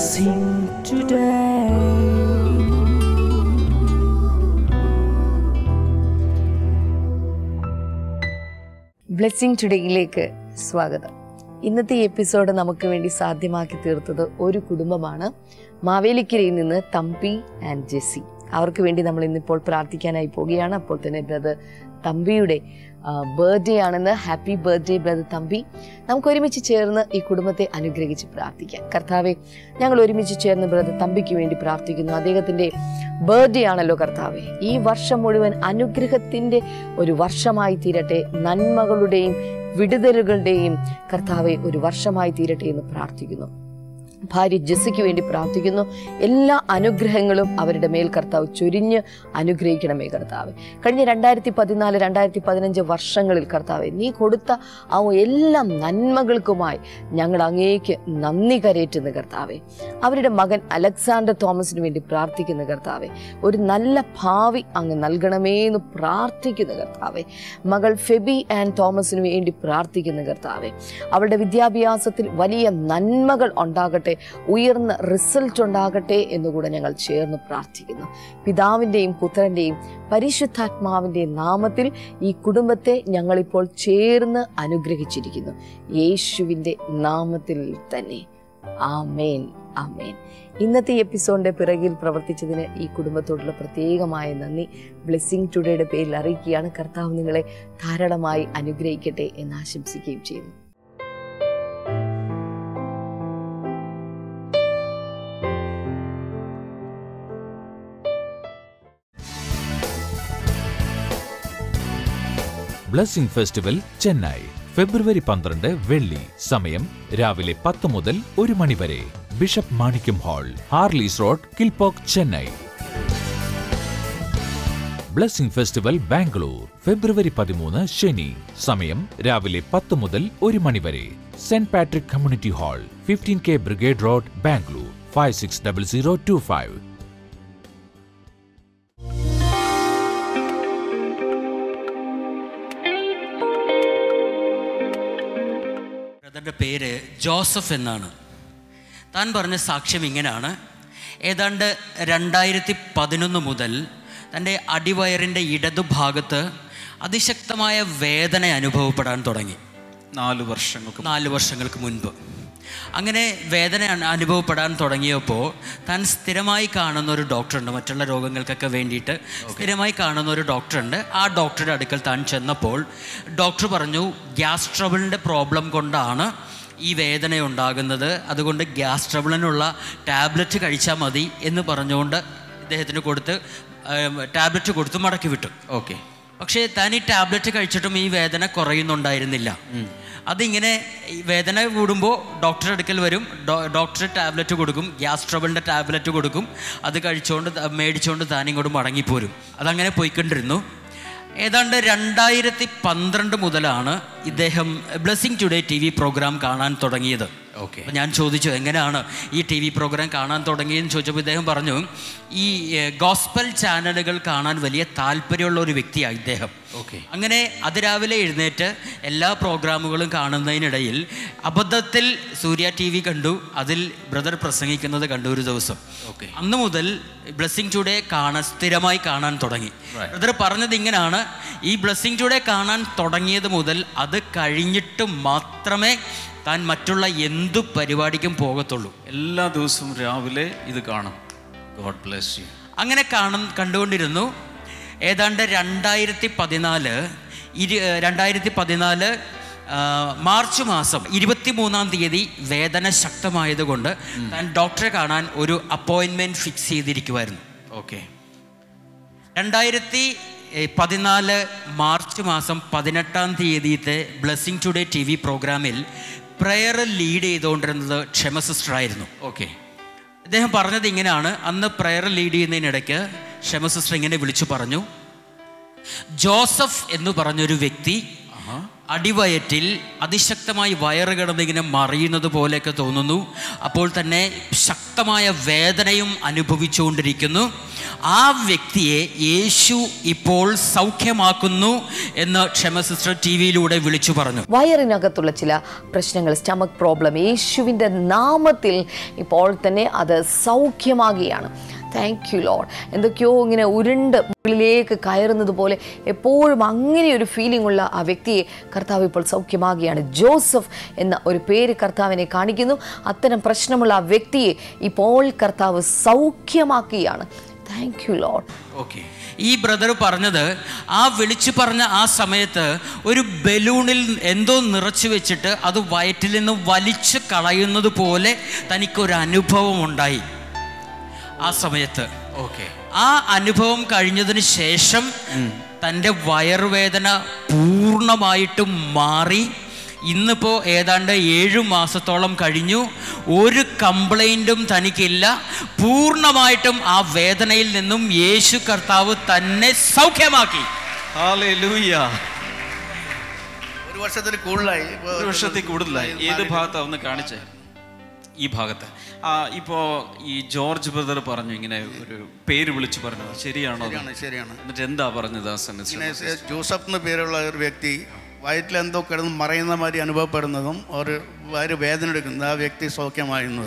blessing today. Blessing ടുഡേയിലേക്ക് സ്വാഗതം. ഇന്നത്തെ ഈ എപ്പിസോഡ് നമുക്ക് വേണ്ടി സാധ്യമാക്കി തീർത്തത് ഒരു കുടുംബമാണ്. മാവേലിക്കരയിൽ നിന്ന് തമ്പി ആൻഡ് ജെസ്സി. അവർക്ക് വേണ്ടി നമ്മൾ ഇന്നിപ്പോൾ പ്രാർത്ഥിക്കാനായി പോവുകയാണ്. അപ്പോൾ തന്നെ ബ്രദർ തമ്പിയുടെ ബർത്ത്ഡേ ആണെന്ന്. Happy birthday brother Thampi. നമുക്ക് ഒരുമിച്ച് ചേർന്ന് ഈ കുടുംബത്തെ അനുഗ്രഹിച്ച് പ്രാർത്ഥിക്കാം. കർത്താവെ, ഞങ്ങൾ ഒരുമിച്ച് ചേർന്ന് ബ്രദർ തമ്പിക്ക് വേണ്ടി പ്രാർത്ഥിക്കുന്നു. അദ്ദേഹത്തിന്റെ ബർത്ത്ഡേ ആണല്ലോ കർത്താവെ. ഈ വർഷം മുഴുവൻ അനുഗ്രഹത്തിന്റെ ഒരു വർഷമായി തീരട്ടെ, നന്മകളുടെയും വിടുതലുകളുടെയും കർത്താവെ ഒരു വർഷമായി തീരട്ടെ എന്ന് പ്രാർത്ഥിക്കുന്നു. ഭാര്യ ജെസ്സിക്ക് വേണ്ടി പ്രാർത്ഥിക്കുന്നു. എല്ലാ അനുഗ്രഹങ്ങളും അവരുടെ മേൽ കർത്താവ് ചൊരിഞ്ഞ് അനുഗ്രഹിക്കണമേ കർത്താവ്. കഴിഞ്ഞ 2014, 2015 വർഷങ്ങളിൽ കർത്താവെ നീ കൊടുത്ത ആ എല്ലാ നന്മകൾക്കുമായി ഞങ്ങൾ അങ്ങേക്ക് നന്ദി കരേറ്റുന്നു കർത്താവെ. അവരുടെ മകൻ അലക്സാണ്ടർ തോമസിന് വേണ്ടി പ്രാർത്ഥിക്കുന്ന കർത്താവെ, ഒരു നല്ല ഭാവി അങ്ങ് നൽകണമേ എന്ന് പ്രാർത്ഥിക്കുന്ന കർത്താവെ. മകൾ ഫെബി ആൻഡ് തോമസിന് വേണ്ടി പ്രാർത്ഥിക്കുന്ന കർത്താവെ, അവളുടെ വിദ്യാഭ്യാസത്തിൽ വലിയ നന്മകൾ ഉണ്ടാകട്ടെ, ഉയർന്ന റിസൾട്ട് ഉണ്ടാകട്ടെ എന്നുകൂടെ ഞങ്ങൾ ചേർന്ന് പ്രാർത്ഥിക്കുന്നു. പിതാവിൻ്റെയും പുത്രൻ്റെയും പരിശുദ്ധാത്മാവിൻ്റെയും നാമത്തിൽ ഈ കുടുംബത്തെ ഞങ്ങളിപ്പോൾ ചേർന്ന് അനുഗ്രഹിച്ചിരിക്കുന്നു. യേശുവിൻ്റെ നാമത്തിൽ തന്നെ. ആമേൻ, ആമേൻ. ഇന്നത്തെ എപ്പിസോഡിന്റെ പിറകിൽ പ്രവർത്തിച്ചതിന് ഈ കുടുംബത്തോടുള്ള പ്രത്യേകമായ നന്ദി ബ്ലെസ്സിംഗ് ടുഡേയുടെ പേരിൽ അറിയിക്കുകയാണ്. കർത്താവ് നിങ്ങളെ ധാരാളമായി അനുഗ്രഹിക്കട്ടെ എന്ന് ആശംസിക്കുകയും ചെയ്യുന്നു. ബ്ലെസ്സിംഗ് ഫെസ്റ്റിവൽ ചെന്നൈ ഫെബ്രുവരി 12 വെള്ളി. സമയം രാവിലെ 10 മുതൽ 1 മണി വരെ. Bishop Manickam hall, Harleys road, Kilpauk, Chennai. Blessing festival Bangalore February 13 ശനി. സമയം രാവിലെ 10 മുതൽ 1 മണി വരെ. Saint Patrick community hall, 15K brigade road, Bangalore 560025. ബ്രദറിൻ്റെ പേര് ജോസഫ് എന്നാണ്. താൻ പറഞ്ഞ സാക്ഷ്യം ഇങ്ങനെയാണ്. ഏതാണ്ട് 2011 മുതൽ തൻ്റെ അടിവയറിൻ്റെ ഇടതുഭാഗത്ത് അതിശക്തമായ വേദന അനുഭവപ്പെടാൻ തുടങ്ങി. 4 വർഷങ്ങൾക്ക് മുൻപ് അങ്ങനെ വേദന അനുഭവപ്പെടാൻ തുടങ്ങിയപ്പോൾ താൻ സ്ഥിരമായി കാണുന്ന ഒരു ഡോക്ടറുണ്ട്, മറ്റുള്ള രോഗങ്ങൾക്കൊക്കെ വേണ്ടിയിട്ട് സ്ഥിരമായി കാണുന്ന ഒരു ഡോക്ടറുണ്ട്. ആ ഡോക്ടറുടെ അടുക്കൽ താൻ ചെന്നപ്പോൾ ഡോക്ടർ പറഞ്ഞു, ഗ്യാസ് ട്രബിളിൻ്റെ പ്രോബ്ലം കൊണ്ടാണ് ഈ വേദന ഉണ്ടാകുന്നത്, അതുകൊണ്ട് ഗ്യാസ് ട്രബിളിനുള്ള ടാബ്ലറ്റ് കഴിച്ചാൽ മതി എന്ന് പറഞ്ഞുകൊണ്ട് ഇദ്ദേഹത്തിന് ടാബ്ലറ്റ് കൊടുത്ത് മടക്കി വിട്ടു. ഓക്കെ. പക്ഷേ താൻ ഈ ടാബ്ലറ്റ് കഴിച്ചിട്ടും ഈ വേദന കുറയുന്നുണ്ടായിരുന്നില്ല. അതിങ്ങനെ വേദന കൂടുമ്പോൾ ഡോക്ടറുടെ അടുക്കൽ വരും, ഡോക്ടർ ടാബ്ലറ്റ് കൊടുക്കും, ഗ്യാസ് ട്രബിളിൻ്റെ ടാബ്ലറ്റ് കൊടുക്കും, അത് മേടിച്ചുകൊണ്ട് താൻ ഇങ്ങോട്ട് മടങ്ങിപ്പോരും. അതങ്ങനെ പോയിക്കൊണ്ടിരുന്നു. ഏതാണ്ട് 2012 മുതലാണ് ഇദ്ദേഹം ബ്ലെസ്സിംഗ് ടുഡേ TV പ്രോഗ്രാം കാണാൻ തുടങ്ങിയത്. ഓക്കെ. ഞാൻ ചോദിച്ചു, എങ്ങനെയാണ് ഈ TV പ്രോഗ്രാം കാണാൻ തുടങ്ങിയതെന്ന് ചോദിച്ചപ്പോൾ ഇദ്ദേഹം പറഞ്ഞു, ഈ ഗോസ്പൽ ചാനലുകൾ കാണാൻ വലിയ താല്പര്യമുള്ള ഒരു വ്യക്തിയാണ് ഇദ്ദേഹം. ഓക്കെ. അങ്ങനെ അതിരാവിലെ എഴുന്നേറ്റ് എല്ലാ പ്രോഗ്രാമുകളും കാണുന്നതിനിടയിൽ അബദ്ധത്തിൽ സൂര്യ TV കണ്ടു. അതിൽ ബ്രദർ പ്രസംഗിക്കുന്നത് കണ്ടു ഒരു ദിവസം. ഓക്കെ. അന്ന് മുതൽ ബ്ലെസ്സിംഗ് ടുഡേ സ്ഥിരമായി കാണാൻ തുടങ്ങി. ബ്രദർ പറഞ്ഞത് ഇങ്ങനെയാണ്, ഈ ബ്ലെസ്സിംഗ് ടുഡേ കാണാൻ തുടങ്ങിയത് മുതൽ അത് കഴിഞ്ഞിട്ട് മാത്രമേ താൻ മറ്റുള്ള എന്തു പരിപാടിക്കും പോകത്തുള്ളൂ. എല്ലാ ദിവസവും രാവിലെ ഇത് കാണും. God bless you. അങ്ങനെ കണ്ടുകൊണ്ടിരുന്നു. ഏതാണ്ട് 2014 മാർച്ച് മാസം 23-ാം തീയതി വേദന ശക്തമായതുകൊണ്ട് താൻ ഡോക്ടറെ കാണാൻ ഒരു അപ്പോയിൻമെൻറ്റ് ഫിക്സ് ചെയ്തിരിക്കുമായിരുന്നു. ഓക്കെ. 2014 മാർച്ച് മാസം 18-ാം തീയതിയത്തെ ബ്ലെസ്സിംഗ് ടുഡേ TV പ്രോഗ്രാമിൽ പ്രയർ ലീഡ് ചെയ്തുകൊണ്ടിരുന്നത് ക്ഷമ സിസ്റ്റർ ആയിരുന്നു. ഓക്കെ. അദ്ദേഹം പറഞ്ഞത് ഇങ്ങനെയാണ്, അന്ന് പ്രയർ ലീഡ് ചെയ്യുന്നതിനിടയ്ക്ക് ക്ഷമ സിസ്റ്റർ ഇങ്ങനെ വിളിച്ചു പറഞ്ഞു, ജോസഫ് എന്ന് പറഞ്ഞൊരു വ്യക്തി അടിവയറ്റിൽ അതിശക്തമായി വയറ് കിടന്നിങ്ങനെ മറിയുന്നത് പോലെയൊക്കെ തോന്നുന്നു. അപ്പോൾ തന്നെ ശക്തമായ വേദനയും അനുഭവിച്ചുകൊണ്ടിരിക്കുന്നു. ആ വ്യക്തിയെ യേശു ഇപ്പോൾ സൗഖ്യമാക്കുന്നു എന്ന് ക്ഷമ സിസ്റ്റർ TV-യിലൂടെ വിളിച്ചു പറഞ്ഞു. വയറിനകത്തുള്ള ചില പ്രശ്നങ്ങൾ, സ്റ്റമക് പ്രോബ്ലം, യേശുവിൻ്റെ നാമത്തിൽ ഇപ്പോൾ തന്നെ അത് സൗഖ്യമാകുകയാണ്. Thank you Lord. എന്തൊക്കെയോ ഇങ്ങനെ ഉരുണ്ട് മുകളിലേക്ക് കയറുന്നത് പോലെ എപ്പോഴും അങ്ങനെ ഒരു ഫീലിംഗ് ഉള്ള ആ വ്യക്തിയെ കർത്താവ് ഇപ്പോൾ സൗഖ്യമാകുകയാണ്. ജോസഫ് എന്ന ഒരു പേര് കർത്താവിനെ കാണിക്കുന്നു. അത്തരം പ്രശ്നമുള്ള ആ വ്യക്തിയെ ഇപ്പോൾ കർത്താവ് സൗഖ്യമാക്കുകയാണ്. Thank you lord. ഓക്കെ, ഈ ബ്രദർ പറഞ്ഞത് ആ വിളിച്ചു പറഞ്ഞ ആ സമയത്ത് ഒരു ബലൂണിൽ എന്തോ നിറച്ചു വെച്ചിട്ട് അത് വയറ്റിൽ നിന്ന് വലിച്ചു കളയുന്നത് പോലെ തനിക്കൊരു അനുഭവം ഉണ്ടായി ആ സമയത്ത്. ഓക്കെ, ആ അനുഭവം കഴിഞ്ഞതിന് ശേഷം തൻ്റെ വയറുവേദന പൂർണ്ണമായിട്ടും മാറി. ഇന്നിപ്പോൾ ഏതാണ്ട് 7 മാസത്തോളം കഴിഞ്ഞു. ഒരു കംപ്ലൈൻറ്റും തനിക്കില്ല. പൂർണ്ണമായിട്ടും ആ വേദനയിൽ നിന്നും യേശു കർത്താവ് തന്നെ സൗഖ്യമാക്കി. ഹല്ലേലൂയ. ഒരു വർഷത്തിൽ കൂടുതലായി. ഏത് ഭാഗത്താണ് ഒന്ന് കാണിച്ചേ? ഈ ഭാഗത്ത്. ഇപ്പോൾ ഈ ജോർജ് ബ്രദർ പറഞ്ഞു ഇങ്ങനെ ഒരു പേര് വിളിച്ചു പറഞ്ഞത് ശരിയാണോ? ശരിയാണ്. എന്നിട്ട് എന്താ പറഞ്ഞത് ആ സമയത്ത്? ജോസഫ് എന്ന പേരുള്ള ഒരു വ്യക്തി വയറ്റിലെന്തോ കിടന്ന് മറയുന്ന മാതിരി അനുഭവപ്പെടുന്നതും ഒരു വയറ് വേദന എടുക്കുന്നത് ആ വ്യക്തി സൗഖ്യമായിരുന്നു.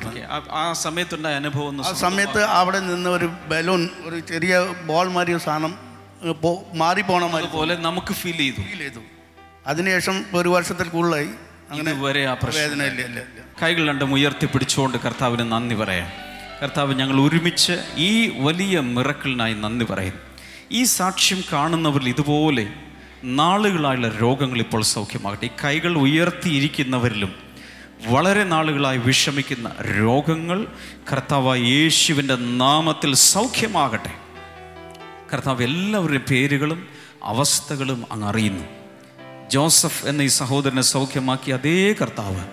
ആ സമയത്തുണ്ടായ അനുഭവം? ആ സമയത്ത് അവിടെ നിന്ന് ഒരു ബലൂൺ, ഒരു ചെറിയ ബോൾ മാതിരി സാധനം മാറിപ്പോണ മാതിരി പോലെ നമുക്ക് ഫീൽ ചെയ്തു. അതിനുശേഷം ഒരു വർഷത്തിൽ കൂടുതലായി അങ്ങനെ വരെ ആ വേദന ഇല്ല. കൈകൾ രണ്ടും ഉയർത്തി പിടിച്ചുകൊണ്ട് കർത്താവിന് നന്ദി പറയാം. കർത്താവ്, ഞങ്ങൾ ഒരുമിച്ച് ഈ വലിയ മിറക്കിളിനായി നന്ദി പറയും. ഈ സാക്ഷ്യം കാണുന്നവരിൽ ഇതുപോലെ നാളുകളായുള്ള രോഗങ്ങൾ ഇപ്പോൾ സൗഖ്യമാകട്ടെ. ഈ കൈകൾ ഉയർത്തിയിരിക്കുന്നവരിലും വളരെ നാളുകളായി വിഷമിക്കുന്ന രോഗങ്ങൾ കർത്താവായ യേശുവിൻ്റെ നാമത്തിൽ സൗഖ്യമാകട്ടെ. കർത്താവ് എല്ലാവരുടെയും പേരുകളും അവസ്ഥകളും അങ്ങ് അറിയുന്നു. ജോസഫ് എന്ന ഈ സഹോദരനെ സൗഖ്യമാക്കി അതേ കർത്താവ്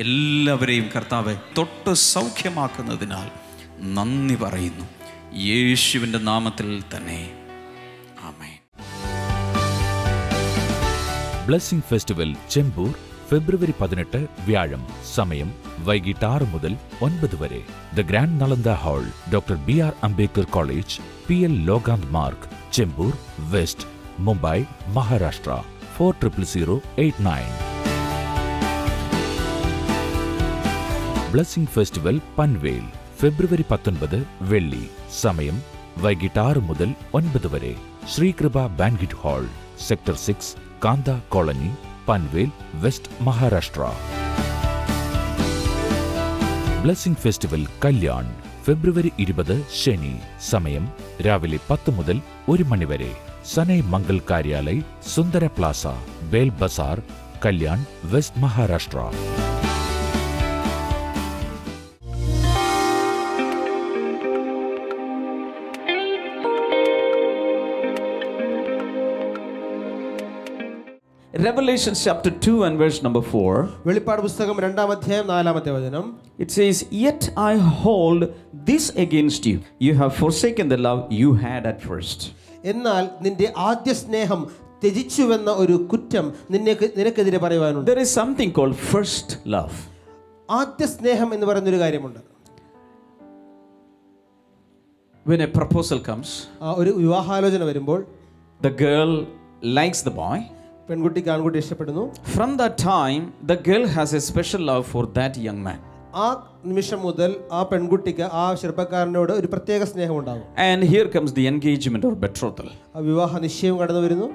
എല്ലാവരെയും കർത്താവ് തൊട്ട് സൗഖ്യമാക്കുന്നതിനാൽ നന്ദി പറയുന്നു. യേശുവിൻ്റെ നാമത്തിൽ തന്നെ ആമേൻ. ബ്ലെസ്സിംഗ് ഫെസ്റ്റിവൽ ചെമ്പൂർ ഫെബ്രുവരി 18 വ്യാഴം. സമയം വൈകിട്ട് 6 മുതൽ 9 വരെ. The grand Nalanda hall, doctor BR Ambedkar college, PL Lokhande Marg, Chembur west, Mumbai, Maharashtra. 400089. Blessing festival Panvel February 19 വെള്ളി. സമയം വൈകിട്ട് 6 മുതൽ 9 വരെ. Sreekrupa ബാൻക്വറ്റ് hall, sector 6, Kanta colony, Panvel west, Maharashtra. Blessing festival Kalyan February 20 ശനി. സമയം രാവിലെ 10 മുതൽ 1 മണി വരെ. Sanae Mangal Karyalay, Sundara plaza, Bail Bazar, Kalyan west, Maharashtra. Revelation chapter 2 and verse number 4. വെളിപ്പാട് പുസ്തകം 2-ാം അധ്യായം 4-ാമത്തെ വചനം. It says, "Yet I hold this against you. You have forsaken the love you had at first." എന്നാൽ നിന്റെ ആദ്യ സ്നേഹം ത്യജിച്ചുവെന്ന ഒരു കുറ്റം നിനക്കെതിരെ പറയുവാനുണ്ട്. There is something called first love. ആദ്യ സ്നേഹം എന്ന് പറയുന്നൊരു കാര്യമുണ്ട്. When a proposal comes, ഒരു വിവാഹാലോചന വരുമ്പോൾ the girl likes the boy. പെൺകുട്ടിക്ക് ആൺകുട്ടി ഇഷ്ടപ്പെടുന്നു. From that time, the girl has a special love for that young man. ആ നിമിഷം മുതൽ ആ പെൺകുട്ടിക്ക് ആ ചെറുപ്പക്കാരനോട് ഒരു പ്രത്യേക സ്നേഹം ഉണ്ടാകും. And here comes the engagement or betrothal. ആ വിവാഹ നിശ്ചയം കടന്നു വരുന്നു.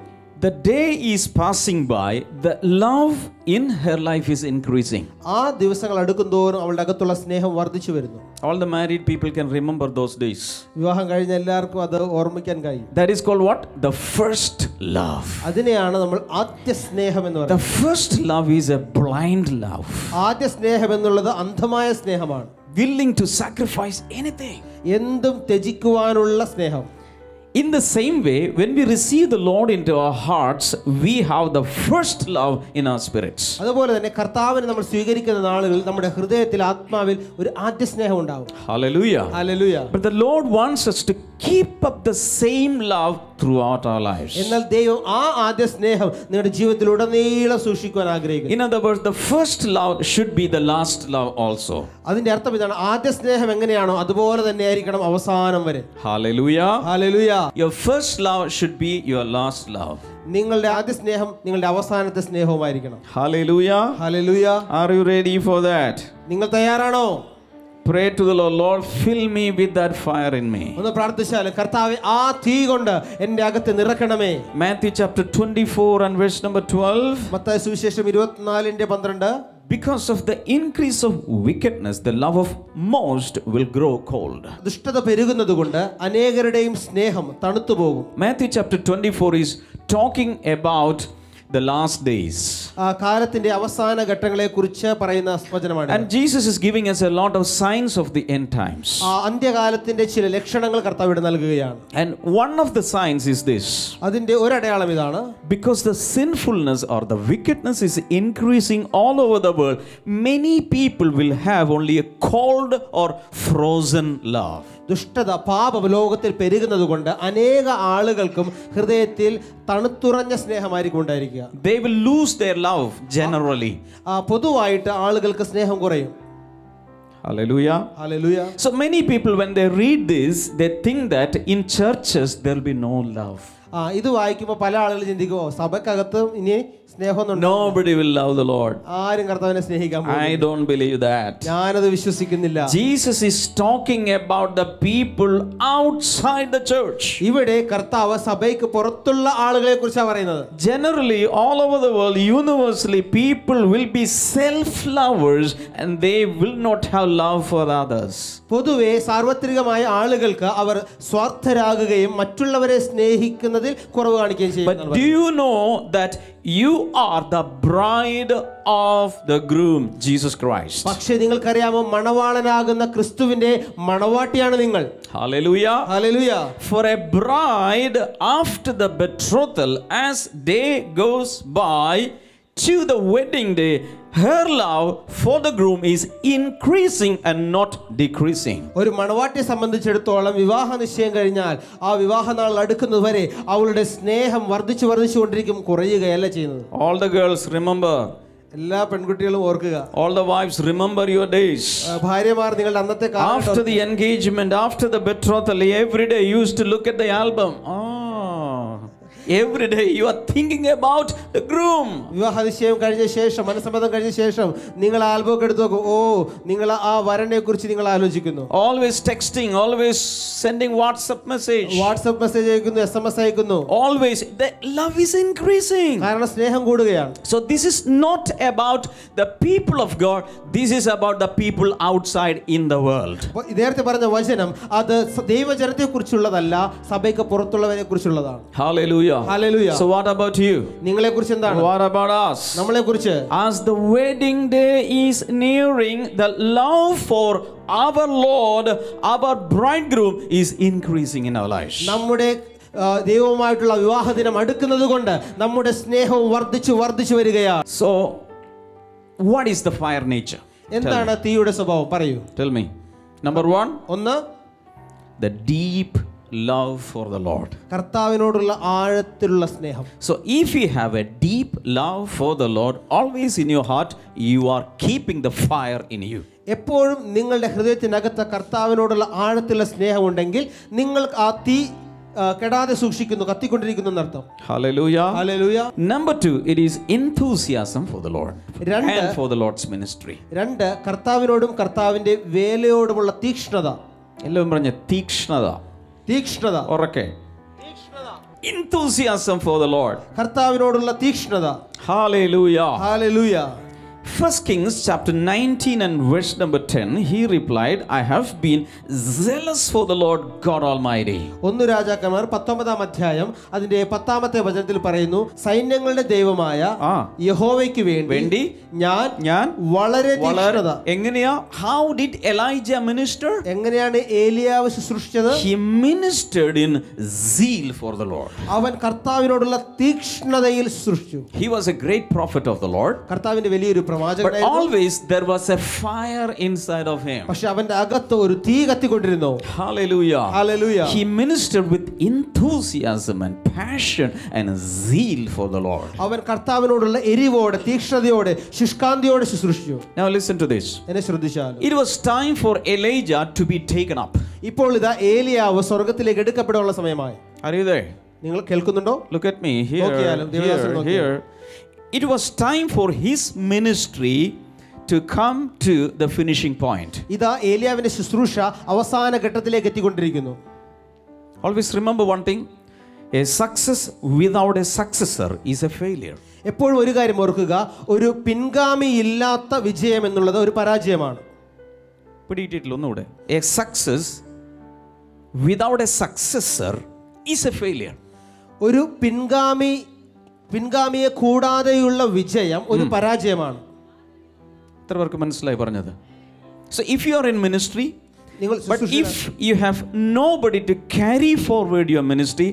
The day is passing by, the love in her life is increasing. ആ ദിവസങ്ങൾ അടുക്കുന്തോറും അവളുടെ അകത്തുള്ള സ്നേഹം വർദ്ധിച്ചു വരുന്നു. All the married people can remember those days. വിവാഹം കഴിഞ്ഞ എല്ലാവർക്കും അത് ഓർമ്മിക്കാൻ കഴിയും. That is called what? The first love. അതിനെയാണ് നമ്മൾ ആദ്യ സ്നേഹം എന്ന് പറയുന്നത്. The first love is a blind love. ആദ്യ സ്നേഹം എന്നുള്ളത് അന്ധമായ സ്നേഹമാണ്. Willing to sacrifice anything. എന്തും ത്യജിക്കുവാനുള്ള സ്നേഹം. In the same way, when we receive the Lord into our hearts, we have the first love in our spirits. അതുപോലെ തന്നെ കർത്താവിനെ നമ്മൾ സ്വീകരിക്കുന്ന നാളുകളിൽ നമ്മുടെ ഹൃദയത്തിൽ ആത്മാവിൽ ഒരു ആദ്യ സ്നേഹം ഉണ്ടാവും. Hallelujah. Hallelujah. But the Lord wants us to keep up the same love throughout our lives. എന്നാൽ ദൈവം ആ ആദ്യ സ്നേഹം നിങ്ങളുടെ ജീവിതത്തിൽ ഉടനീളം സൂക്ഷിക്കുവാൻ ആഗ്രഹിക്കുന്നു. In other words, the first love should be the last love also. അതിന്റെ അർത്ഥം ഇതാണ്, ആദ്യ സ്നേഹം എങ്ങനെയാണോ അതുപോലെ തന്നെ ആയിരിക്കണം അവസാനം വരെ. Hallelujah. Hallelujah. Your first love should be your last love. നിങ്ങളുടെ ആദ്യ സ്നേഹം നിങ്ങളുടെ അവസാനത്തെ സ്നേഹവുമായിരിക്കണം. Hallelujah. Hallelujah. Are you ready for that? നിങ്ങൾ തയ്യാറാണോ? Pray to the Lord, Lord, fill me with that fire in me. ഒന്ന് പ്രാർത്ഥിച്ചാൽ, കർത്താവേ ആ തീ കൊണ്ട് എൻ്റെ അകത്ത് നിറക്കണമേ. Matthew chapter 24 and verse number 12. Mathai സുവിശേഷം 24:12. Because of the increase of wickedness, the love of most will grow cold. ദുഷ്ടത പെരുകുന്നതുകൊണ്ട് അനേകരുടെയും സ്നേഹം തണുത്തു പോകും. Matthew chapter 24 is talking about the last days. ആ കാലത്തിന്റെ അവസാന ഘട്ടങ്ങളെ കുറിച്ച് പറയുന്ന വചനമാണ്. And Jesus is giving us a lot of signs of the end times. ആ അന്ത്യകാലത്തിന്റെ ചില ലക്ഷണങ്ങൾ കർത്താവ് ഇവിടെ നൽകുകയാണ്. And one of the signs is this. അതിന്റെ ഒരു അടയാളം ഇതാണ്. Because the sinfulness or the wickedness is increasing all over the world, many people will have only a cold or frozen love. ദുഷ്ടത പാപം ലോകത്തിൽ പെരുകുന്നത് കൊണ്ട് അനേക ആളുകൾക്കും ഹൃദയത്തിൽ തണുത്തുറഞ്ഞ സ്നേഹമായിരിക്കും ഉണ്ടായിരിക്കുക. They will lose their love generally. പൊതുവായിട്ട് ആളുകൾക്ക് സ്നേഹം കുറയും. Hallelujah. Hallelujah. So many people, when they read this, they think that in churches there will be no love. ഇത് വായിക്കുമ്പോൾ പല ആളുകൾ ചിന്തിക്കുമോ സഭക്കകത്ത് ഇനി സ്നേഹമൊന്നും Nobody will love the Lord. ആരും കർത്താവിനെ സ്നേഹിക്കാൻ I don't believe that. ഞാനത് വിശ്വസിക്കുന്നില്ല. Jesus is talking about the people outside the church. ഇവിടെ കർത്താവ് സഭയ്ക്ക് പുറത്തുള്ള ആളുകളെ കുറിച്ചാണ് പറയുന്നത്. Generally, all over the world, universally, people will be self-lovers and they will not have love for others. പൊതുവെ സാർവത്രികമായ ആളുകൾക്ക് അവർ സ്വാർത്ഥരാകുകയും മറ്റുള്ളവരെ സ്നേഹിക്കുന്നതിൽ കുറവ് കാണിക്കുകയും ചെയ്യും. But do you know that you are the bride of the groom, Jesus Christ? പക്ഷേ നിങ്ങൾക്കറിയാമോ, മണവാളനാകുന്ന ക്രിസ്തുവിന്റെ മണവാട്ടിയാണ് നിങ്ങൾ. Hallelujah. Hallelujah. For a bride after the betrothal, as day goes by to the wedding day, her love for the groom is increasing and not decreasing. ഒരു മണവാട്ടിയെ സംബന്ധിച്ചിടത്തോളം വിവാഹ നിശ്ചയം കഴിഞ്ഞാൽ ആ വിവാഹ നാൾ അടുക്കുന്നതുവരെ അവളുടെ സ്നേഹം വർദ്ധിച്ചുകൊണ്ടിരിക്കും, കുറയുകയല്ല ചെയ്യുന്നത്. All the girls remember. എല്ലാ പെൺകുട്ടികളും ഓർക്കുക. All the wives remember your days. ഭാര്യമാർ നിങ്ങളുടെ അന്നത്തെ കാലം, After the engagement, after the betrothal, every day you used to look at the album. Every day you are thinking about the groom. വിവാഹ നിശ്ചയം കഴിഞ്ഞ ശേഷം, മനസ്സമ്മതം കഴിഞ്ഞ ശേഷം നിങ്ങൾ ആൽബം എടുത്ത് നോക്കും. ഓ, നിങ്ങൾ ആ വരനെ കുറിച്ച് നിങ്ങൾ ആലോചിക്കുന്നു. Always texting, always sending WhatsApp message. WhatsApp message അയക്കുന്നു, SMS അയക്കുന്നു. Always the love is increasing. കാരണം സ്നേഹം കൂടുകയാണ്. So this is not about the people of God. This is about the people outside in the world. നേരത്തെ പറഞ്ഞ വചനം അത് ദൈവജനത്തെ കുറിച്ചുള്ളതല്ല, സഭയ്ക്ക് പുറത്തുള്ളവരെ കുറിച്ചുള്ളതാണ്. Hallelujah. Hallelujah. So what about you? നിങ്ങളെ കുറിച്ച് എന്താണ്? What about us? നമ്മളെ കുറിച്ച്? As the wedding day is nearing, the love for our Lord, our bridegroom is increasing in our lives. നമ്മുടെ ദൈവവുമായിട്ടുള്ള വിവാഹ ദിനം അടുക്കുന്നത് കൊണ്ട് നമ്മുടെ സ്നേഹവും വർദ്ധിച്ചു വരികയാണ്. So what is the fire nature? എന്താണ് തീയുടെ സ്വഭാവം? പറയൂ. Tell me. Number 1, ഒന്ന്, the deep love for the Lord. കർത്താവിനോടുള്ള ആഴത്തിലുള്ള സ്നേഹം. So if you have a deep love for the Lord, always in your heart you are keeping the fire in you. എപ്പോഴും നിങ്ങളുടെ ഹൃദയത്തിനകത്ത് കർത്താവിനോടുള്ള ആഴത്തിലുള്ള സ്നേഹമുണ്ടെങ്കിൽ നിങ്ങൾ ആ തീ കെടാതെ സൂക്ഷിക്കുന്നു, കത്തിക്കൊണ്ടിരിക്കുന്നു എന്നർത്ഥം. Hallelujah. Hallelujah. Number 2, it is enthusiasm for the Lord and for the Lord's ministry. 2, കർത്താവിനോടും കർത്താവിന്റെ വേലയോടുമുള്ള തീക്ഷ്ണത. എല്ലാവരും പറഞ്ഞ തീക്ഷ്ണത. തീക്ഷ്ണത. ഉറക്കെ. Enthusiasm for the Lord. കർത്താവിനോടുള്ള തീക്ഷ്ണത. Hallelujah. Hallelujah. 1 Kings chapter 19 and verse number 10, he replied, I have been zealous for the Lord God Almighty. 1 രാജാക്കന്മാർ 19-ാം അധ്യായം അതിന്റെ 10-ാമത്തെ വചനത്തിൽ പറയുന്നു, സൈന്യങ്ങളുടെ ദൈവമായ യഹോവയ്ക്ക് വേണ്ടി ഞാൻ വളരെ തീക്ഷ്ണത. എങ്ങനെയാ? How did Elijah minister? എങ്ങനെയാണ് ഏലിയാവ് ശുശ്രൂഷിച്ചത്? He ministered in zeal for the Lord. അവൻ കർത്താവിനോടുള്ള തീക്ഷ്ണതയിൽ ശുശ്രൂഷിച്ചു. He was a great prophet of the Lord. കർത്താവിന്റെ വലിയൊരു പ്രവാചകൻ. പ്രവാചകനായിരുന്നു. always there was a fire inside of him. പക്ഷെ അവന്റെ അകത്ത് ഒരു തീ കത്തിക്കൊണ്ടിരുന്നു. Hallelujah. Hallelujah. He ministered with enthusiasm and passion and zeal for the Lord. അവൻ കർത്താവിനോടുള്ള എരിവോടെ, തീക്ഷ്ണതയോടെ, ശുഷ്കാന്തിയോടെ ശുശ്രൂഷിച്ചു. Now listen to this. എന്നെ ശ്രദ്ധിച്ചാൽ It was time for Elijah to be taken up. ഇപ്പോൾ ഇതാ ഏലിയാവ് സ്വർഗ്ഗത്തിലേക്ക് എടുക്കപ്പെടാനുള്ള സമയമായി. Are you there? നിങ്ങൾ കേൾക്കുന്നുണ്ടോ? Look at me here. Here. It was time for his ministry to come to the finishing point. ഇതാ ഏലിയാവിന്റെ ശുശ്രൂഷ അവസാന ഘട്ടത്തിലേക്ക് എത്തിക്കൊണ്ടിരിക്കുന്നു. Always remember one thing. A success without a successor is a failure. എപ്പോഴും ഒരു കാര്യം ഓർക്കുക, ഒരു പിൻഗാമി ഇല്ലാത്ത വിജയം എന്നുള്ളത് ഒരു പരാജയമാണ്. പിടിയിട്ടില്ല ഒന്നുകൂടെ. A success without a successor is a failure. ഒരു പിൻഗാമിയെ കൂടാതെയുള്ള വിജയം ഒരു പരാജയമാണ്. എത്ര പേർക്ക് മനസ്സിലായി പറഞ്ഞത്? So if you are in ministry, but if you have nobody to carry forward your ministry,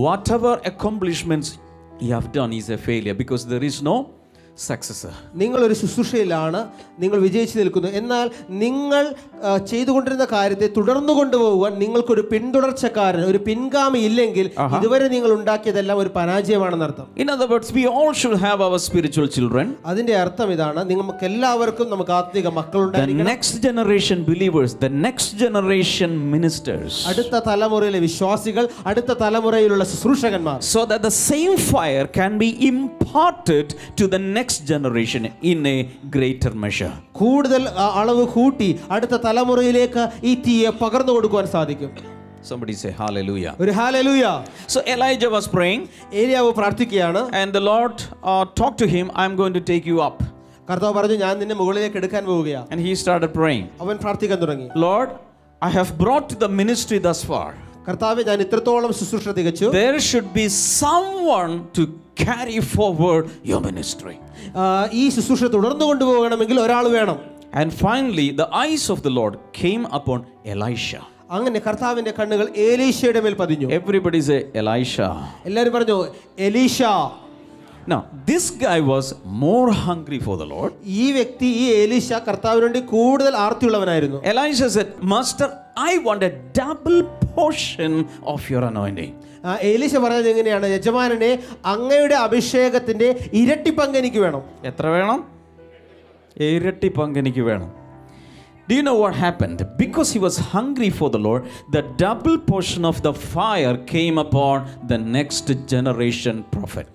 whatever accomplishments you have done is a failure because there is no successor. നിങ്ങൾ ഒരു ശുശ്രൂഷയിലാണ്, നിങ്ങൾ വിജയിച്ചു നിൽക്കുന്നു. എന്നാൽ നിങ്ങൾ ചെയ്തുകൊണ്ടിരുന്ന കാര്യത്തെ തുടർന്നു കൊണ്ടുപോകാൻ നിങ്ങൾക്കൊരു പിന്തുടർച്ചക്കാരൻ, ഒരു പിൻഗാമി ഇല്ലെങ്കിൽ ഇതുവരെ നിങ്ങൾ ഉണ്ടാക്കിയതെല്ലാം ഒരു പരാജയമാണെന്ന് അർത്ഥം. In other words, we all should have our spiritual children. അതിന്റെ അർത്ഥം ഇതാണ്, നമുക്ക് എല്ലാവർക്കും നമുക്ക് ആത്മീക മക്കളുണ്ടായിരിക്കണം. The next generation believers, the next generation ministers. അടുത്ത തലമുറയിലെ വിശ്വാസികൾ, അടുത്ത തലമുറയിലുള്ള ശുശ്രൂഷകന്മാർ. So that the same fire can be imparted to the next generation in a greater measure. കൂടുതൽ അളവ് കൂട്ടി അടുത്ത തലമുറയിലേക്ക് ഈ തീയെ പകർന്നു കൊടുക്കുവാൻ സാധിക്കും. Somebody say hallelujah. ഒരു hallelujah. So Elijah was praying, ഏലിയാവ് പ്രാർത്ഥിക്കുകയാണ്. and the Lord talked to him, I'm going to take you up. കർത്താവ് പറഞ്ഞു, ഞാൻ നിന്നെ മുകളിലേക്ക് എടുക്കാൻ പോവുകയാണ്. And he started praying. അവൻ പ്രാർത്ഥിക്കാൻ തുടങ്ങി. Lord, I have brought the ministry thus far. കർത്താവേ, ഞാൻ ഇത്രത്തോളം ശുശ്രൂഷ തികച്ചു. There should be someone to carry forward your ministry. ഈ ശുശ്രൂഷ തുടർന്നു കൊണ്ടുപോകണമെങ്കിൽ ഒരാൾ വേണം. And finally the eyes of the Lord came upon Elisha. അങ്ങനെ കർത്താവിന്റെ കണ്ണുകൾ എലീശയുടെ മേൽ പതിഞ്ഞു. Everybody say Elisha. എല്ലാവരും പറഞ്ഞു എലീശ. Now this guy was more hungry for the Lord. ഈ വ്യക്തി, ഈ എലീശ കർത്താവിന് വേണ്ടി കൂടുതൽ ആർത്തിയുള്ളവനായിരുന്നു. Elisha said, Master, I want a double portion of your anointing. എലീശ പറഞ്ഞത് എങ്ങനെയാണ്? യജമാനനെ, അങ്ങയുടെ അഭിഷേകത്തിന്റെ ഇരട്ടി പങ്ക് എനിക്ക് വേണം. എത്ര വേണം? ഇരട്ടി പങ്ക് എനിക്ക് വേണം. Do you know what happened? Because he was hungry for the Lord, the double portion of the fire came upon the next generation prophet.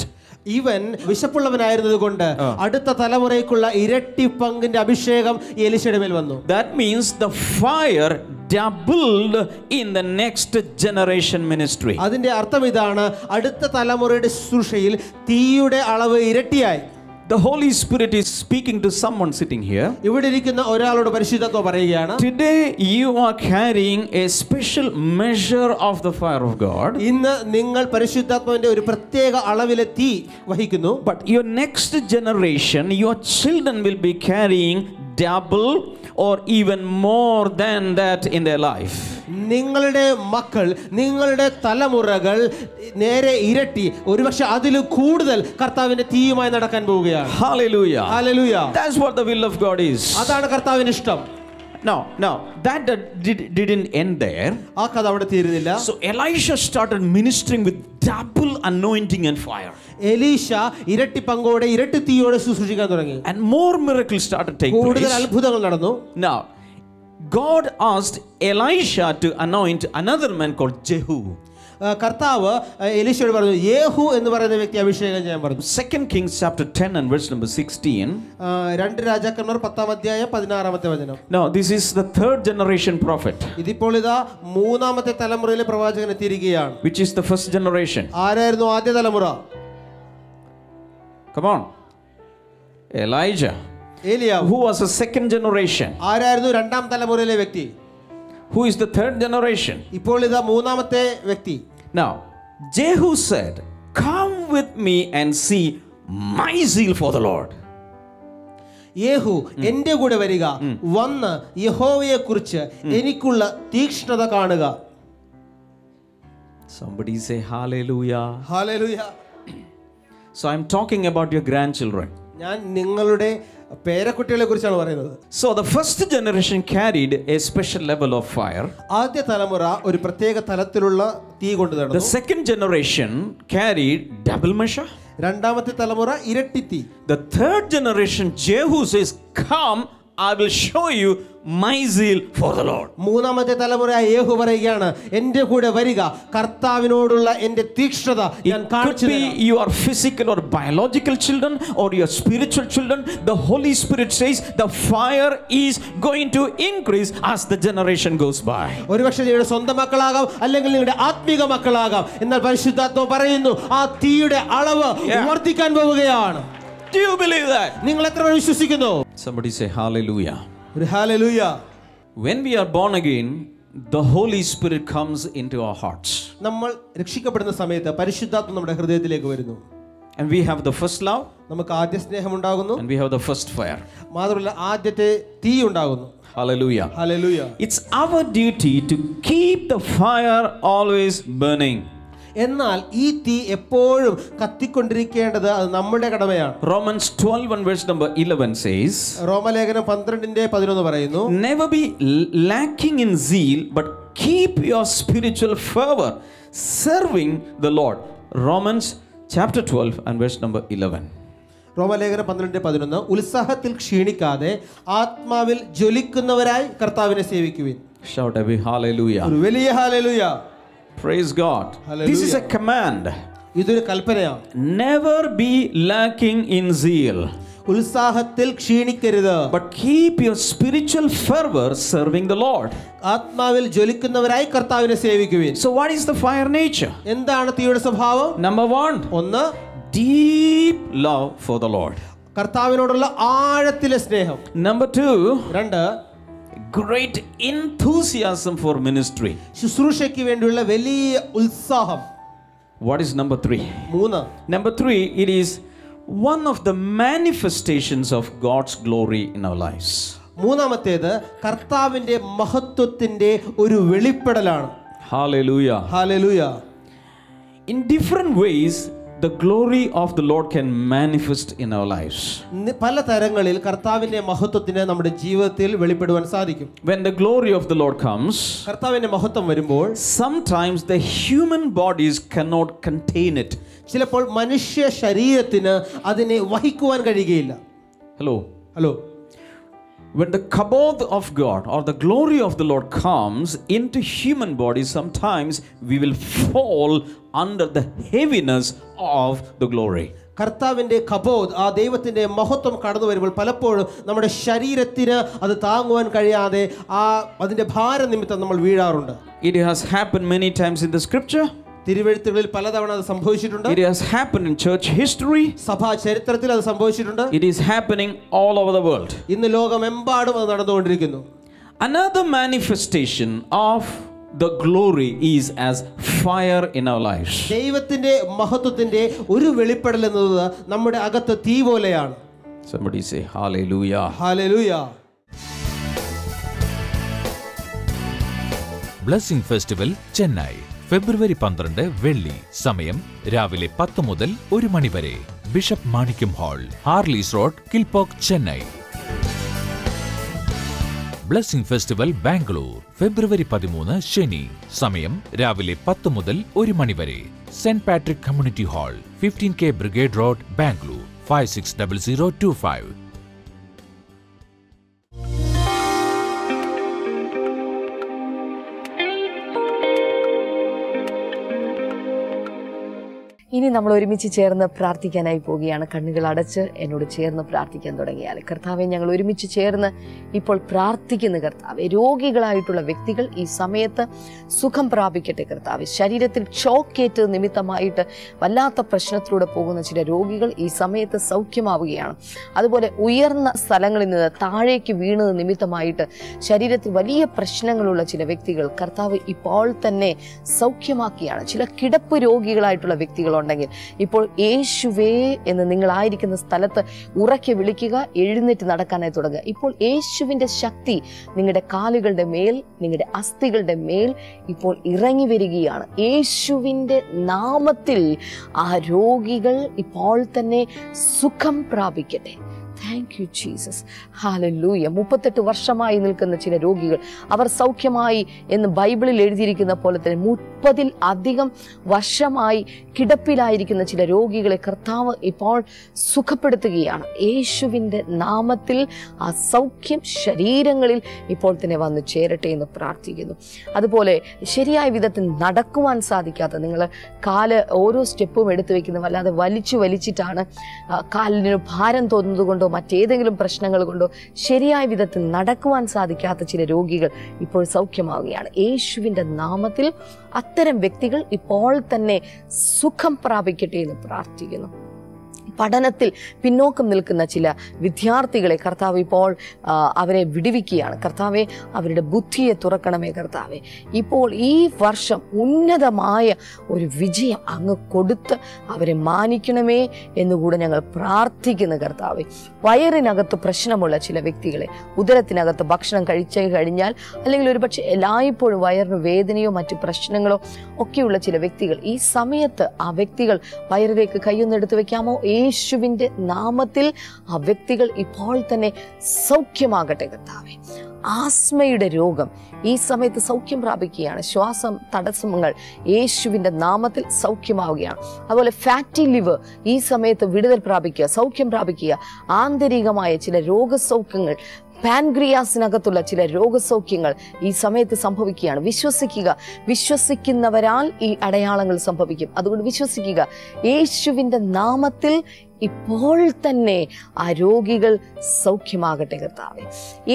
ഇവൻ വിശപ്പുള്ളവനായിരുന്നത് കൊണ്ട് അടുത്ത തലമുറയ്ക്കുള്ള ഇരട്ടി പങ്കിന്റെ അഭിഷേകം എലീശയുടെ മേൽ വന്നു. That means the fire doubled in the next generation ministry. അതിന്റെ അർത്ഥം ഇതാണ്, അടുത്ത തലമുറയുടെ ശുശ്രൂഷയിൽ തീയുടെ അളവ് ഇരട്ടിയായി. The Holy Spirit is speaking to someone sitting here. ഇവിടെ ഇരിക്കുന്ന ഒരാളോട് പരിശുദ്ധാത്മാവ് പറയുകയാണ്, Today you are carrying a special measure of the fire of God. ഇന്ന് നിങ്ങൾ പരിശുദ്ധാത്മാവിന്റെ ഒരു പ്രത്യേക അളവിലെ തീ വഹിക്കുന്നു. But your next generation, your children will be carrying double or even more than that in their life. നിങ്ങളുടെ മക്കൾ, നിങ്ങളുടെ തലമുറകൾ നേരെ ഇരട്ടി, ഒരുപക്ഷെ അതിലും കൂടുതൽ കർത്താവിന്റെ തീയുമായി നടക്കാൻ പോവുകയാണ്. Hallelujah. Hallelujah. That's what the will of God is. അതാണ് കർത്താവിന് ഇഷ്ടം. Now that didn't end there. ആ കഥ അവിടെ തീരുന്നില്ല. So Elisha started ministering with double anointing and fire. എലീശ ഇരട്ടി പങ്കോടെ, ഇരട്ടി തീയോടെ ശുശ്രൂഷിക്കാൻ തുടങ്ങി. And more miracles started taking place. കൂടുതൽ അത്ഭുതങ്ങൾ നടന്നു. Now God asked Elisha to anoint another man called Jehu. കർത്താവ് എലീശയോട് പറഞ്ഞു, യേഹു എന്ന് പറയുന്ന വ്യക്തി അഭിഷേകം ചെയ്യാൻ പറഞ്ഞു. 2 Kings chapter 10 and verse number 16. 2 രാജാക്കന്മാർ 10-ാം അധ്യായം 16-ാമത്തെ വചനം. Now this is the third generation prophet. ഇതിപ്പോൾ ഇതാ മൂന്നാമത്തെ തലമുറയിലെ പ്രവാചകൻ എത്തിയിരിക്കുകയാണ്. Which is the first generation? ആരായിരുന്നു ആദ്യ തലമുറ? Come on. Elijah. ഏലിയാവ്. Who was the second generation? ആരായിരുന്നു രണ്ടാം തലമുറയിലെ വ്യക്തി? Who is the third generation? ഇപ്പോൾ ഇതാ മൂന്നാമത്തെ വ്യക്തി. Now Jehu said, come with me and see my zeal for the Lord. യേഹു, എന്റെ കൂടെ വരിക, വന്ന് യഹോവയെ കുറിച്ച് എനിക്കുള്ള തീക്ഷ്ണത കാണുക. Somebody say hallelujah. Hallelujah. So I'm talking about your grandchildren. ഞാൻ നിങ്ങളുടെ പേരക്കുട്ടികളെ കുറിച്ചാണ് പറയുന്നത്. So the first generation carried a special level of fire. ആദ്യ തലമുറ ഒരു പ്രത്യേക തലത്തിലുള്ള തീ കൊണ്ട് നടന്നു. The second generation carried double measure. രണ്ടാമത്തെ തലമുറ ഇരട്ടി തീ. The third generation, Jehu says, "Come, I will show you my zeal for the Lord." മൂന്നാമത്തെ തലമുറ യേഹൂ പറയുകയാണ്, എന്റെ കൂടെ വരിക, കർത്താവിനോടുള്ള എന്റെ തീക്ഷ്ണത ഞാൻ കാണിച്ചു തരാം. Could be your physical or biological children or your spiritual children. The Holy Spirit says the fire is going to increase as the generation goes by. ഒരുപക്ഷെ നിങ്ങളുടെ സ്വന്തം മക്കളാകാം, അല്ലെങ്കിൽ നിങ്ങളുടെ ആത്മീക മക്കളാകാം. എന്നാൽ പരിശുദ്ധാത്മാവ് പറയുന്നു, ആ തീയുടെ അളവ് വർദ്ധിക്കാൻ പോവുകയാണ്. Do you believe that? നിങ്ങൾ എത്ര പേർ വിശ്വസിക്കുന്നു? Somebody say hallelujah. ഒരു hallelujah. When we are born again, the Holy Spirit comes into our hearts. നമ്മൾ രക്ഷിക്കപ്പെടുന്ന സമയത്ത് പരിശുദ്ധാത്മ നമ്മുടെ ഹൃദയത്തിലേക്ക് വരുന്നു. And we have the first love. നമുക്ക് ആദ്യ സ്നേഹം ഉണ്ടാകുന്നു. And we have the first fire. മാത്രമല്ല ആദ്യത്തെ തീ ഉണ്ടാകുന്നു. Hallelujah. Hallelujah. It's our duty to keep the fire always burning. എന്നാൽ ഈ തീ എപ്പോഴും കത്തിക്കൊണ്ടിരിക്കേണ്ടത് അത് നമ്മുടെ കടമയാണ്. Romans 12 and verse number 11 says, റോമലേഖനം 12:11 പറയുന്നു, never be lacking in zeal, but keep your spiritual fervor, serving the Lord. Romans chapter 12 and verse number 11. റോമലേഖനം 12:11, ഉത്സാഹത്തിൽ ക്ഷീണിക്കാതെ ആത്മാവിൽ ജ്വലിക്കുന്നവരായി കർത്താവിനെ സേവിക്കുവിൻ. Shout a big hallelujah. ഒരു വലിയ hallelujah. Praise God. Hallelujah. This is a command. ഇതൊരു കൽപ്പനയാണ്. Never be lacking in zeal, ഉത്സാഹത്തിൽ ക്ഷീണിക്കരുത്, but keep your spiritual fervor, serving the Lord. ആത്മാവിൽ ജ്വലിക്കുന്നവരായി കർത്താവിനെ സേവിക്കുവിൻ. So what is the fire nature? എന്താണ് തീയുടെ സ്വഭാവം? Number 1, ഒന്ന്, deep love for the Lord. കർത്താവിനോടുള്ള ആഴത്തിലെ സ്നേഹം. Number 2, രണ്ട്, great enthusiasm for ministry. ശുശ്രൂഷയ്ക്ക് വേണ്ടിയുള്ള വലിയ ഉത്സാഹം. What is number 3? മൂന്ന്, Number 3, it is one of the manifestations of God's glory in our lives. മൂന്നാമത്തേത് കർത്താവിന്റെ മഹത്വത്തിന്റെ ഒരു വെളിപ്പെടലാണ്. Hallelujah. Hallelujah. In different ways, the glory of the Lord can manifest in our lives. പല തരങ്ങളിൽ കർത്താവിന്റെ മഹത്വത്തിന് നമ്മുടെ ജീവിതത്തിൽ വെളിപ്പെടുവാൻ സാധിക്കും. When the glory of the Lord comes, കർത്താവിന്റെ മഹത്വം വരുമ്പോൾ sometimes the human bodies cannot contain it. ചിലപ്പോൾ മനുഷ്യ ശരീരത്തിന് അതിനെ വഹിക്കുവാൻ കഴിയുകയില്ല. Hello. When the kabod of God or the glory of the Lord comes into human bodies, sometimes we will fall under the heaviness of the glory. കർത്താവിന്റെ കബോദ്, ആ ദൈവത്തിന്റെ മഹത്വം കടന്നു വരുമ്പോൾ പലപ്പോഴും നമ്മുടെ ശരീരത്തിന് അത് താങ്ങുവാൻ കഴിയാതെ അതിന്റെ ഭാരം നിമിത്തം നമ്മൾ വീഴാറുണ്ട്. It has happened many times in the scripture. തിരുവെഴുത്തുകളിൽ പലതവണ അത് സംഭവിച്ചിട്ടുണ്ട്. It has happened in church history. സഭാ ചരിത്രത്തിൽ അത് സംഭവിച്ചിട്ടുണ്ട്. It is happening all over the world. ഇന്ന് ലോകമെമ്പാടും അത് നടന്നുകൊണ്ടിരിക്കുന്നു. Another manifestation of the glory is as fire in our lives. ദൈവത്തിന്റെ മഹത്വത്തിന്റെ ഒരു വെളിപ്പെടൽ എന്നത് നമ്മുടെ അകത്ത് തീ പോലെയാണ്. Somebody say hallelujah. Hallelujah. Blessing festival Chennai February 12 വെള്ളി. സമയം രാവിലെ 10 മുതൽ 1 മണി വരെ. Bishop Manickam hall, Harleys road, Kilpauk, Chennai. Blessing festival Bangalore February 13 ശനി. സമയം രാവിലെ 10 മുതൽ 1 മണി വരെ. Saint Patrick community hall, 15K brigade road, Bangalore 560025. ഇനി നമ്മൾ ഒരുമിച്ച് ചേർന്ന് പ്രാർത്ഥിക്കാനായി പോവുകയാണ്. കണ്ണുകൾ അടച്ച് എന്നോട് ചേർന്ന് പ്രാർത്ഥിക്കാൻ തുടങ്ങിയാൽ, കർത്താവെ, ഞങ്ങൾ ഒരുമിച്ച് ചേർന്ന് ഇപ്പോൾ പ്രാർത്ഥിക്കുന്ന കർത്താവെ, രോഗികളായിട്ടുള്ള വ്യക്തികൾ ഈ സമയത്ത് സുഖം പ്രാപിക്കട്ടെ കർത്താവെ. ശരീരത്തിൽ ഷോക്കേറ്റ് നിമിത്തമായിട്ട് വല്ലാത്ത പ്രശ്നത്തിലൂടെ പോകുന്ന ചില രോഗികൾ ഈ സമയത്ത് സൗഖ്യമാവുകയാണ്. അതുപോലെ ഉയർന്ന സ്ഥലങ്ങളിൽ നിന്ന് താഴേക്ക് വീണത് നിമിത്തമായിട്ട് ശരീരത്തിൽ വലിയ പ്രശ്നങ്ങളുള്ള ചില വ്യക്തികൾ കർത്താവ് ഇപ്പോൾ തന്നെ സൗഖ്യമാക്കിയാണ്. ചില കിടപ്പ് രോഗികളായിട്ടുള്ള വ്യക്തികൾ ഉണ്ടെങ്കിൽ ഇപ്പോൾ യേശുവേ എന്ന് നിങ്ങളായിരിക്കുന്ന സ്ഥലത്ത് ഉറക്കെ വിളിക്കുക, എഴുന്നേറ്റ് നടക്കാനായി തുടങ്ങുക. ഇപ്പോൾ യേശുവിന്റെ ശക്തി നിങ്ങളുടെ കാലുകളുടെ മേൽ, നിങ്ങളുടെ അസ്ഥികളുടെ മേൽ ഇപ്പോൾ ഇറങ്ങി വരികയാണ്. യേശുവിന്റെ നാമത്തിൽ ആ രോഗികൾ ഇപ്പോൾ തന്നെ സുഖം പ്രാപിക്കട്ടെ. Thank you Jesus. ഹല്ലേലൂയ. 38 വർഷമായി നിൽക്കുന്ന ചില രോഗികൾ അവർ സൗഖ്യമായി എന്ന് ബൈബിളിൽ എഴുതിയിരിക്കുന്ന പോലെ തന്നെ 30-ൽ-അധികം വർഷമായി കിടപ്പിലായിരിക്കുന്ന ചില രോഗികളെ കർത്താവ് ഇപ്പോൾ സുഖപ്പെടുത്തുകയാണ്. യേശുവിൻ്റെ നാമത്തിൽ ആ സൗഖ്യം ശരീരങ്ങളിൽ ഇപ്പോൾ തന്നെ വന്നു ചേരട്ടെ എന്ന് പ്രാർത്ഥിക്കുന്നു. അതുപോലെ ശരിയായ വിധത്തിൽ നടക്കുവാൻ സാധിക്കാത്ത, നിങ്ങൾ കാല് ഓരോ സ്റ്റെപ്പും എടുത്തു വെക്കുന്നത് വല്ലാതെ വലിച്ചിട്ടാണ്, കാലിന് ഭാരം തോന്നുന്നത് കൊണ്ടോ മറ്റേതെങ്കിലും പ്രശ്നങ്ങൾ കൊണ്ടോ ശരിയായ വിധത്തിൽ നടക്കുവാൻ സാധിക്കാത്ത ചില രോഗികൾ ഇപ്പോൾ സൗഖ്യമാവുകയാണ്. യേശുവിൻ്റെ നാമത്തിൽ അത്തരം വ്യക്തികൾ ഇപ്പോൾ തന്നെ സുഖം പ്രാപിക്കട്ടെ എന്ന് പ്രാർത്ഥിക്കുന്നു. പഠനത്തിൽ പിന്നോക്കം നിൽക്കുന്ന ചില വിദ്യാർത്ഥികളെ കർത്താവ് ഇപ്പോൾ അവരെ വിടുവിക്കുകയാണ്. കർത്താവെ, അവരുടെ ബുദ്ധിയെ തുറക്കണമേ കർത്താവെ. ഇപ്പോൾ ഈ വർഷം ഉന്നതമായ ഒരു വിജയം അങ്ങ് കൊടുത്ത് അവരെ മാനിക്കണമേ എന്നുകൂടെ ഞങ്ങൾ പ്രാർത്ഥിക്കുന്നു കർത്താവെ. വയറിനകത്ത് പ്രശ്നമുള്ള ചില വ്യക്തികളെ, ഉദരത്തിനകത്ത് ഭക്ഷണം കഴിച്ചു കഴിഞ്ഞാൽ അല്ലെങ്കിൽ ഒരുപക്ഷെ എല്ലായ്പ്പോഴും വയറിന് വേദനയോ മറ്റു പ്രശ്നങ്ങളോ ഒക്കെയുള്ള ചില വ്യക്തികൾ, ഈ സമയത്ത് ആ വ്യക്തികൾ വയറിലേക്ക് കൈയൊന്നെടുത്ത് വെക്കാമോ? യേശുവിൻ്റെ നാമത്തിൽ ആ വ്യക്തികൾ ഇപ്പോൾ തന്നെ സൗഖ്യമാകട്ടെ കർത്താവേ. ആസ്മയുടെ രോഗം ഈ സമയത്ത് സൗഖ്യം പ്രാപിക്കുകയാണ്. ശ്വാസം തടസ്സങ്ങൾ യേശുവിൻ്റെ നാമത്തിൽ സൗഖ്യമാവുകയാണ്. അതുപോലെ ഫാറ്റി ലിവർ ഈ സമയത്ത് വിടുതൽ പ്രാപിക്കുക, സൗഖ്യം പ്രാപിക്കുക. ആന്തരികമായ ചില രോഗസൗഖ്യങ്ങൾ, പാൻക്രിയാസിനകത്തുള്ള ചില രോഗസൗഖ്യങ്ങൾ ഈ സമയത്ത് സംഭവിക്കുകയാണ്. വിശ്വസിക്കുക. വിശ്വസിക്കുന്നവരാൽ ഈ അടയാളങ്ങൾ സംഭവിക്കും. അതുകൊണ്ട് വിശ്വസിക്കുക. യേശുവിൻ്റെ നാമത്തിൽ ഇപ്പോൾ തന്നെ ആ രോഗികൾ സൗഖ്യമാകട്ടെ കർത്താവേ.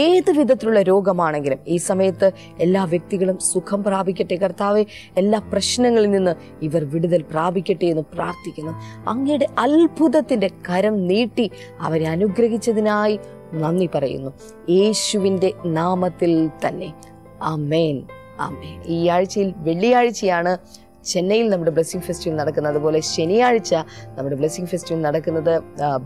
ഏത് വിധത്തിലുള്ള രോഗമാണെങ്കിലും ഈ സമയത്ത് എല്ലാ വ്യക്തികളും സുഖം പ്രാപിക്കട്ടെ കർത്താവേ. എല്ലാ പ്രശ്നങ്ങളിൽ നിന്ന് ഇവർ വിടുതൽ പ്രാപിക്കട്ടെ എന്ന് പ്രാർത്ഥിക്കുന്നു. അങ്ങയുടെ അത്ഭുതത്തിൻ്റെ കരം നീട്ടി അവരെ അനുഗ്രഹിച്ചതിനായി നന്ദി പറയുന്നു. യേശുവിൻ്റെ നാമത്തിൽ തന്നെ. ആമേൻ, ആമേൻ. ഈ ആഴ്ചയിൽ വെള്ളിയാഴ്ചയാണ് ചെന്നൈയിൽ നമ്മുടെ ബ്ലെസ്സിംഗ് ഫെസ്റ്റിവൽ നടക്കുന്നത്. അതുപോലെ ശനിയാഴ്ച നമ്മുടെ ബ്ലെസ്സിംഗ് ഫെസ്റ്റിവൽ നടക്കുന്നത്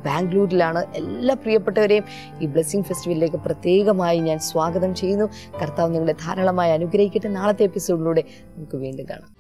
ബാംഗ്ലൂരിലാണ്. എല്ലാ പ്രിയപ്പെട്ടവരെയും ഈ ബ്ലെസ്സിംഗ് ഫെസ്റ്റിവലിലേക്ക് പ്രത്യേകമായി ഞാൻ സ്വാഗതം ചെയ്യുന്നു. കർത്താവ് നിങ്ങളെ ധാരാളമായി അനുഗ്രഹിക്കട്ടെ. നാളത്തെ എപ്പിസോഡിലൂടെ നമുക്ക് വീണ്ടും കാണാം.